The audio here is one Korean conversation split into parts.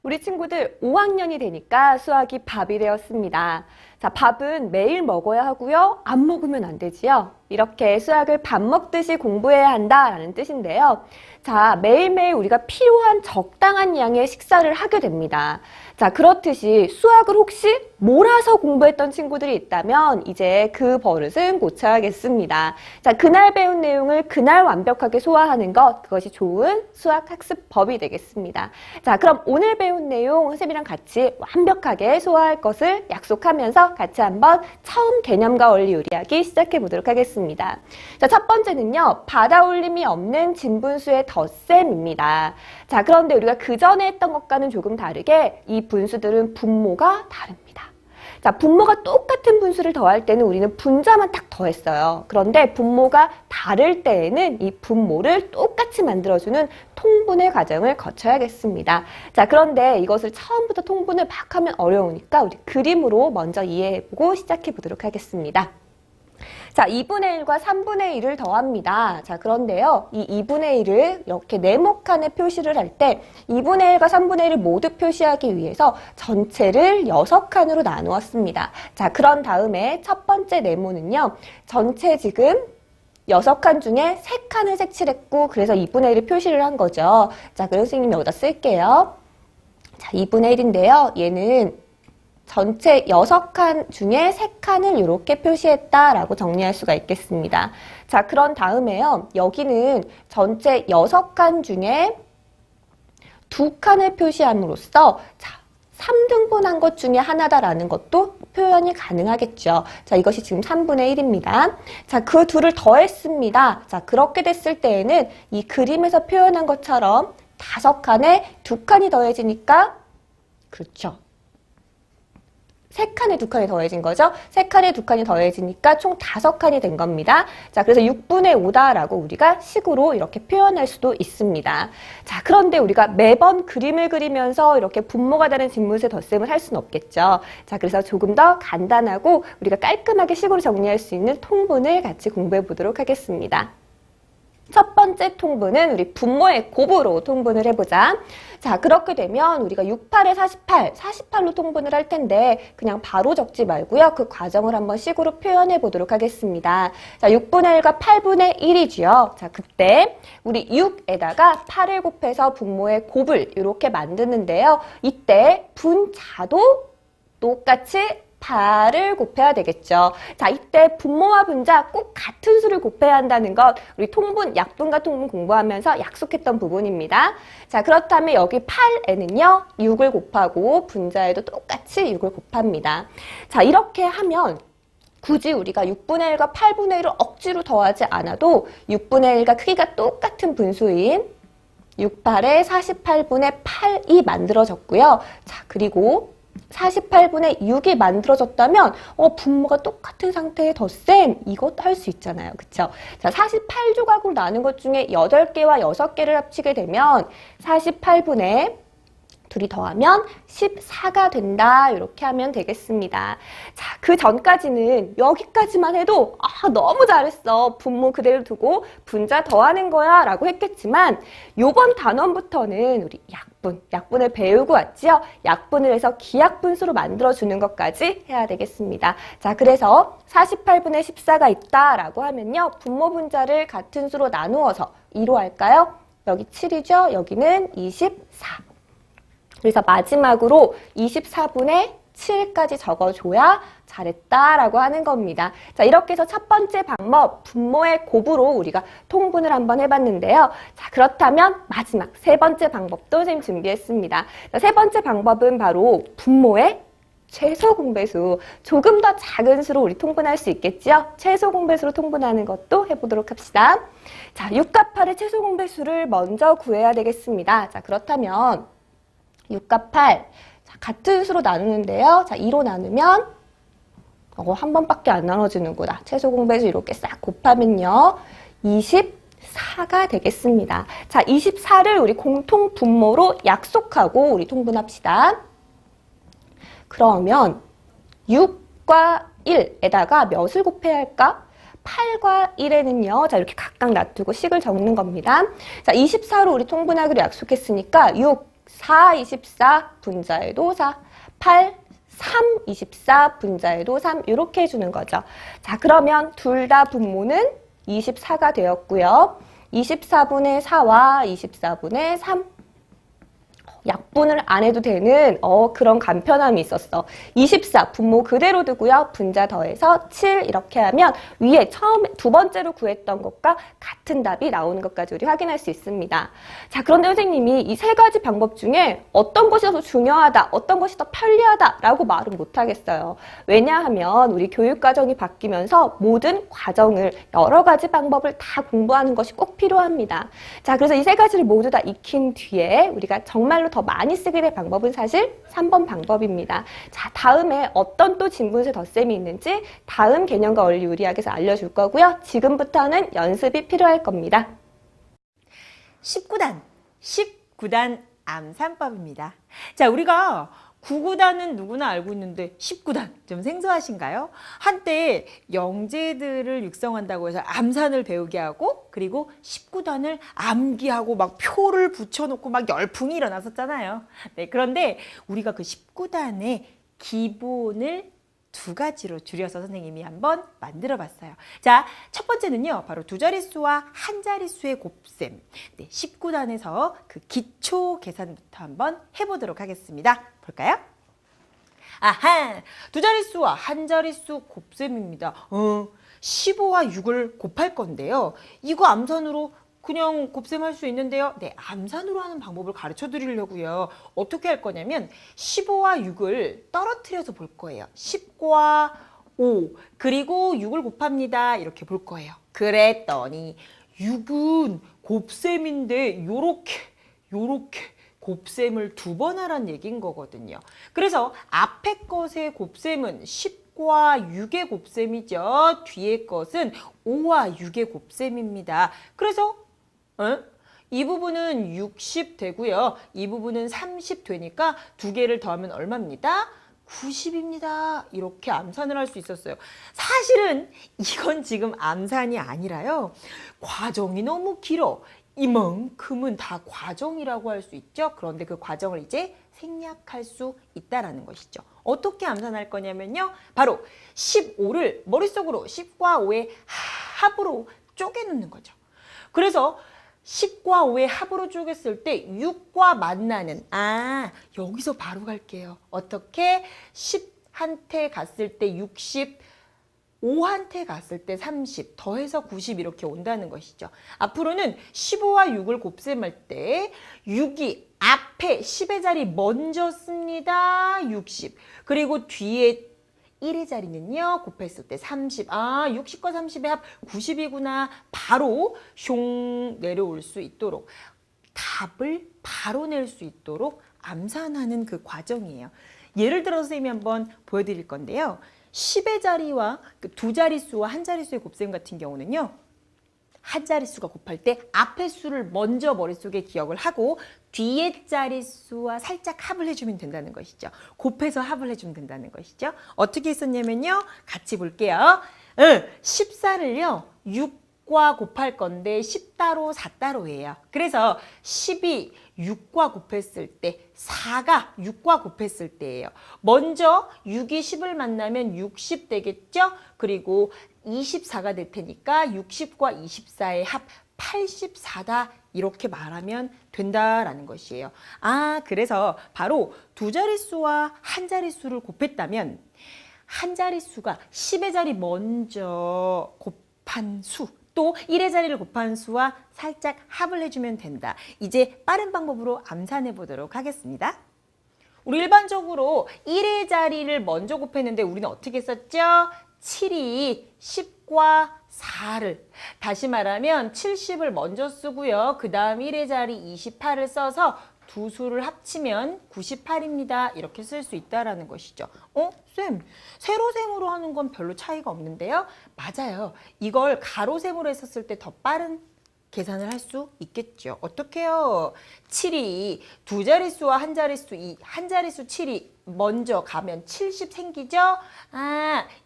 우리 친구들 5학년이 되니까 수학이 밥이 되었습니다. 자, 밥은 매일 먹어야 하고요. 안 먹으면 안 되지요. 이렇게 수학을 밥 먹듯이 공부해야 한다라는 뜻인데요. 자, 매일매일 우리가 필요한 적당한 양의 식사를 하게 됩니다. 자, 그렇듯이 수학을 혹시 몰아서 공부했던 친구들이 있다면 이제 그 버릇은 고쳐야겠습니다. 자, 그날 배운 내용을 그날 완벽하게 소화하는 것, 그것이 좋은 수학 학습법이 되겠습니다. 자, 그럼 오늘 배운 내용 선생님이랑 같이 완벽하게 소화할 것을 약속하면서 같이 한번 처음 개념과 원리 요리하기 시작해 보도록 하겠습니다. 자, 첫 번째는요, 받아올림이 없는 진분수의 덧셈입니다. 자, 그런데 우리가 그 전에 했던 것과는 조금 다르게 이 분수들은 분모가 다릅니다. 자, 분모가 똑같은 분수를 더할 때는 우리는 분자만 딱 더했어요. 그런데 분모가 다를 때에는 이 분모를 똑같이 만들어주는 통분의 과정을 거쳐야겠습니다. 자, 그런데 이것을 처음부터 통분을 막 하면 어려우니까 우리 그림으로 먼저 이해해보고 시작해보도록 하겠습니다. 자, 2분의 1과 3분의 1을 더합니다. 자, 그런데요, 이 2분의 1을 이렇게 네모칸에 표시를 할 때 2분의 1과 3분의 1을 모두 표시하기 위해서 전체를 6칸으로 나누었습니다. 자, 그런 다음에 첫 번째 네모는요, 전체 지금 6칸 중에 3칸을 색칠했고, 그래서 2분의 1을 표시를 한 거죠. 자, 그래서 선생님이 여기다 쓸게요. 자, 2분의 1인데요, 얘는 전체 6칸 중에 3칸을 이렇게 표시했다라고 정리할 수가 있겠습니다. 자, 그런 다음에요. 여기는 전체 6칸 중에 2칸을 표시함으로써 자, 3등분한 것 중에 하나다라는 것도 표현이 가능하겠죠. 자, 이것이 지금 3분의 1입니다. 자, 그 둘을 더했습니다. 자, 그렇게 됐을 때에는 이 그림에서 표현한 것처럼 5칸에 2칸이 더해지니까 그렇죠. 3칸에 2칸이 더해진 거죠. 3칸에 2칸이 더해지니까 총 5칸이 된 겁니다. 자, 그래서 6분의 5다라고 우리가 식으로 이렇게 표현할 수도 있습니다. 자, 그런데 우리가 매번 그림을 그리면서 이렇게 분모가 다른 진분수의 덧셈을 할 수는 없겠죠. 자, 그래서 조금 더 간단하고 우리가 깔끔하게 식으로 정리할 수 있는 통분을 같이 공부해 보도록 하겠습니다. 첫 번째 통분은 우리 분모의 곱으로 통분을 해보자. 자, 그렇게 되면 우리가 68에 48, 48로 통분을 할 텐데 그냥 바로 적지 말고요. 그 과정을 한번 식으로 표현해 보도록 하겠습니다. 자, 6분의 1과 8분의 1이죠. 자, 그때 우리 6에다가 8을 곱해서 분모의 곱을 이렇게 만드는데요. 이때 분자도 똑같이 8을 곱해야 되겠죠. 자, 이때 분모와 분자 꼭 같은 수를 곱해야 한다는 것 우리 통분, 약분과 통분 공부하면서 약속했던 부분입니다. 자, 그렇다면 여기 8에는요 6을 곱하고 분자에도 똑같이 6을 곱합니다. 자, 이렇게 하면 굳이 우리가 6분의 1과 8분의 1을 억지로 더하지 않아도 6분의 1과 크기가 똑같은 분수인 68에 48분의 8이 만들어졌고요. 자, 그리고 48분의 6이 만들어졌다면 분모가 똑같은 상태의 덧셈 이것도 할 수 있잖아요. 그쵸? 자, 48조각으로 나눈 것 중에 8개와 6개를 합치게 되면 48분의 둘이 더하면 14가 된다. 이렇게 하면 되겠습니다. 자, 그 전까지는 여기까지만 해도 너무 잘했어. 분모 그대로 두고 분자 더하는 거야 라고 했겠지만 요번 단원부터는 우리 약분을 배우고 왔지요. 약분을 해서 기약분수로 만들어주는 것까지 해야 되겠습니다. 자, 그래서 48분의 14가 있다라고 하면요. 분모 분자를 같은 수로 나누어서 2로 할까요? 여기 7이죠. 여기는 24. 그래서 마지막으로 24분의 7까지 적어줘야 잘했다라고 하는 겁니다. 자, 이렇게 해서 첫 번째 방법, 분모의 곱으로 우리가 통분을 한번 해봤는데요. 자, 그렇다면 마지막 세 번째 방법도 지금 준비했습니다. 자, 세 번째 방법은 바로 분모의 최소 공배수. 조금 더 작은 수로 우리 통분할 수 있겠지요? 최소 공배수로 통분하는 것도 해보도록 합시다. 자, 6과 8의 최소 공배수를 먼저 구해야 되겠습니다. 자, 그렇다면 6과 8, 자, 같은 수로 나누는데요. 자, 2로 나누면 한 번밖에 안 나눠지는구나. 최소 공배수 이렇게 싹 곱하면요. 24가 되겠습니다. 자, 24를 우리 공통 분모로 약속하고 우리 통분합시다. 그러면 6과 1에다가 몇을 곱해야 할까? 8과 1에는요. 자, 이렇게 각각 놔두고 식을 적는 겁니다. 자, 24로 우리 통분하기로 약속했으니까 6 4, 24 분자에도 4, 8, 3, 24 분자에도 3 이렇게 해주는 거죠. 자, 그러면 둘 다 분모는 24가 되었고요. 24분의 4와 24분의 3 약분을 안 해도 되는 그런 간편함이 있었어. 24 분모 그대로 두고요. 분자 더해서 7 이렇게 하면 위에 처음에 두 번째로 구했던 것과 같은 답이 나오는 것까지 우리 확인할 수 있습니다. 자, 그런데 선생님이 이 세 가지 방법 중에 어떤 것이 더 중요하다, 어떤 것이 더 편리하다라고 말은 못하겠어요. 왜냐하면 우리 교육과정이 바뀌면서 모든 과정을 여러 가지 방법을 다 공부하는 것이 꼭 필요합니다. 자, 그래서 이 세 가지를 모두 다 익힌 뒤에 우리가 정말로 더 많이 쓰게 될 방법은 사실 3번 방법입니다. 자, 다음에 어떤 또 진분수 덧셈이 있는지 다음 개념과 원리 요리학에서 알려줄 거고요. 지금부터는 연습이 필요할 겁니다. 19단 암산법입니다. 자, 우리가 9구단은 누구나 알고 있는데 19단 좀 생소하신가요? 한때 영재들을 육성한다고 해서 암산을 배우게 하고 그리고 19단을 암기하고 막 표를 붙여놓고 막 열풍이 일어났었잖아요. 네, 그런데 우리가 그 19단의 기본을 두 가지로 줄여서 선생님이 한번 만들어 봤어요. 자, 첫 번째는요, 바로 두 자릿수와 한 자릿수의 곱셈. 네, 19단에서 그 기초 계산부터 한번 해보도록 하겠습니다. 볼까요? 아하! 두 자릿수와 한 자릿수 곱셈입니다. 15와 6을 곱할 건데요. 이거 암산으로 그냥 곱셈할 수 있는데요. 네, 암산으로 하는 방법을 가르쳐 드리려고요. 어떻게 할 거냐면 15와 6을 떨어뜨려서 볼 거예요. 10과 5 그리고 6을 곱합니다. 이렇게 볼 거예요. 그랬더니 6은 곱셈인데 요렇게 곱셈을 두 번 하란 얘기인 거거든요. 그래서 앞에 것의 곱셈은 10과 6의 곱셈이죠. 뒤에 것은 5와 6의 곱셈입니다. 그래서 이 부분은 60 되고요. 이 부분은 30 되니까 두 개를 더하면 얼마입니다? 90입니다. 이렇게 암산을 할 수 있었어요. 사실은 이건 지금 암산이 아니라요. 과정이 너무 길어. 이만큼은 다 과정이라고 할 수 있죠. 그런데 그 과정을 이제 생략할 수 있다라는 것이죠. 어떻게 암산할 거냐면요. 바로 15를 머릿속으로 10과 5의 합으로 쪼개놓는 거죠. 그래서 10과 5의 합으로 쪼갰을 때 6과 만나는 여기서 바로 갈게요. 어떻게? 10한테 갔을 때 60, 5한테 갔을 때 30, 더해서 90 이렇게 온다는 것이죠. 앞으로는 15와 6을 곱셈할 때 6이 앞에 10의 자리 먼저 씁니다. 60. 그리고 뒤에 1의 자리는요. 곱했을 때 30. 60과 30의 합 90이구나. 바로 숑 내려올 수 있도록 답을 바로 낼 수 있도록 암산하는 그 과정이에요. 예를 들어서 선생님이 한번 보여드릴 건데요. 10의 자리와 두 자릿수와 한 자릿수의 곱셈 같은 경우는요. 한 자릿수가 곱할 때 앞의 수를 먼저 머릿속에 기억을 하고 뒤에 자릿수와 살짝 합을 해주면 된다는 것이죠. 곱해서 합을 해주면 된다는 것이죠. 어떻게 했었냐면요. 같이 볼게요. 14를요. 6과 곱할 건데 10따로 4따로예요. 그래서 10이 6과 곱했을 때 4가 6과 곱했을 때예요. 먼저 6이 10을 만나면 60 되겠죠? 그리고 24가 될 테니까 60과 24의 합 84다 이렇게 말하면 된다라는 것이에요. 그래서 바로 두 자릿수와 한 자릿수를 곱했다면 한 자릿수가 10의 자리 먼저 곱한 수 또 1의 자리를 곱한 수와 살짝 합을 해주면 된다. 이제 빠른 방법으로 암산해 보도록 하겠습니다. 우리 일반적으로 1의 자리를 먼저 곱했는데 우리는 어떻게 썼죠? 7이 10과 4를 다시 말하면 70을 먼저 쓰고요. 그 다음 1의 자리 28을 써서 두 수를 합치면 98입니다. 이렇게 쓸 수 있다라는 것이죠. 쌤, 세로셈으로 하는 건 별로 차이가 없는데요. 맞아요. 이걸 가로셈으로 했었을 때 더 빠른 계산을 할 수 있겠죠. 어떻게요? 7이 두 자릿수와 한 자릿수, 한 자릿수 7이 먼저 가면 70 생기죠?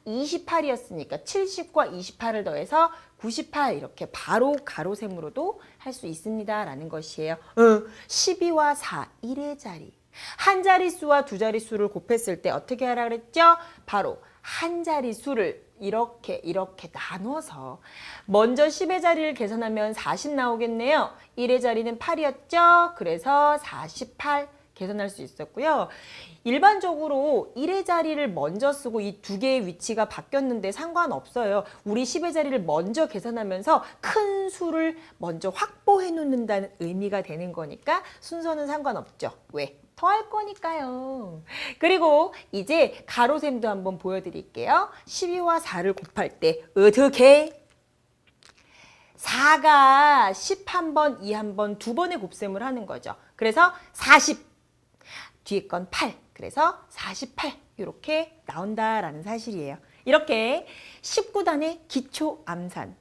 28이었으니까 70과 28을 더해서 98 이렇게 바로 가로셈으로도 할 수 있습니다 라는 것이에요. 12와 4, 1의 자리. 한 자릿수와 두 자릿수를 곱했을 때 어떻게 하라 그랬죠? 바로 한 자릿수를 이렇게 나눠서 먼저 10의 자리를 계산하면 40 나오겠네요. 1의 자리는 8이었죠? 그래서 48 계산할 수 있었고요. 일반적으로 1의 자리를 먼저 쓰고 이 두 개의 위치가 바뀌었는데 상관없어요. 우리 10의 자리를 먼저 계산하면서 큰 수를 먼저 확보해 놓는다는 의미가 되는 거니까 순서는 상관없죠. 왜? 더할 거니까요. 그리고 이제 가로셈도 한번 보여드릴게요. 12와 4를 곱할 때 어떻게? 4가 10 한 번, 2 한 번, 두 번의 곱셈을 하는 거죠. 그래서 40, 뒤에 건 8, 그래서 48 이렇게 나온다라는 사실이에요. 이렇게 19단의 기초 암산,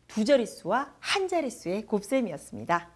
두 자릿수와 한 자릿수의 곱셈이었습니다.